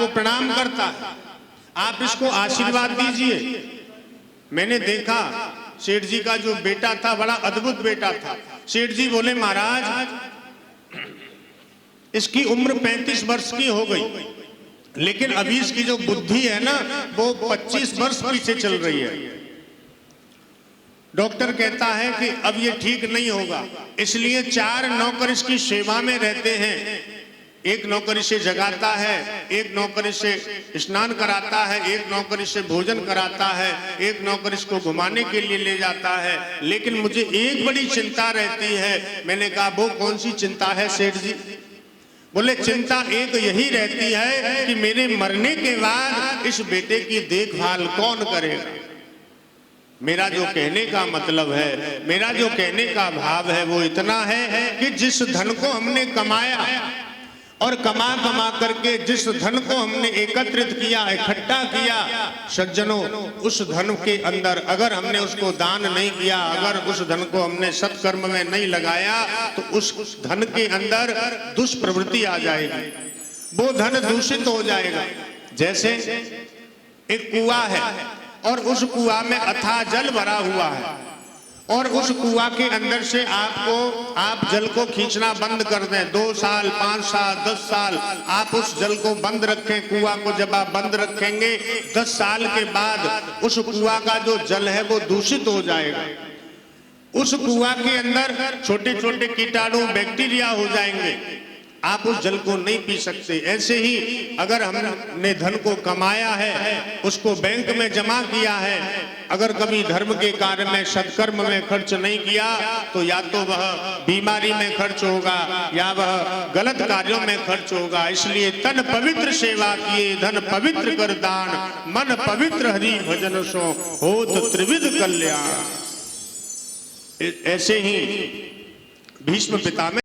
आपको प्रणाम करता है, आप इसको आशीर्वाद दीजिए। मैंने देखा सेठ जी का जो बेटा था, बड़ा अद्भुत बेटा था। सेठ जी बोले महाराज इसकी उम्र 35 वर्ष की हो गई, लेकिन अभी इसकी जो बुद्धि है ना वो 25 वर्ष पीछे चल रही है। डॉक्टर कहता है कि अब ये ठीक नहीं होगा, इसलिए 4 नौकर इसकी सेवा में रहते हैं। एक नौकर इसे जगाता है, एक नौकर इसे स्नान कराता है, एक नौकर इसे भोजन कराता है, एक नौकर इसको घुमाने के लिए ले जाता है। लेकिन मुझे एक बड़ी चिंता रहती है। मैंने कहा वो कौन सी चिंता है सेठ जी? बोले चिंता एक यही रहती है कि मेरे मरने के बाद इस बेटे की देखभाल कौन करेगा। मेरा जो कहने का मतलब है, मेरा जो कहने का भाव है वो इतना है कि जिस धन को हमने कमाया और कमा कमा करके जिस धन को हमने एकत्रित किया, इकट्ठा किया, सज्जनों उस धन के अंदर अगर हमने उसको दान नहीं किया, अगर उस धन को हमने सत्कर्म में नहीं लगाया तो उस धन के अंदर दुष्प्रवृत्ति आ जाएगी, वो धन दूषित हो जाएगा। जैसे एक कुआं है और उस कुआं में अथाह जल भरा हुआ है और उस कुआं के अंदर से आप जल को खींचना बंद कर दें, 2 साल 5 साल 10 साल आप उस जल को बंद रखें। कुआं को जब आप बंद रखेंगे 10 साल के बाद उस कुआं का जो जल है वो दूषित हो जाएगा। उस कुआं के अंदर छोटे छोटे कीटाणु बैक्टीरिया हो जाएंगे, आप उस जल को नहीं पी सकते। ऐसे ही अगर हमने धन को कमाया है, उसको बैंक में जमा किया है, अगर कभी धर्म के कार्य में सत्कर्म में खर्च नहीं किया तो या तो वह बीमारी में खर्च होगा या वह गलत कार्यों में खर्च होगा। इसलिए तन पवित्र सेवा किए धन पवित्र कर दान, मन पवित्र हरि भजन सो होत त्रिविध कल्याण। ऐसे ही भीष्म पितामह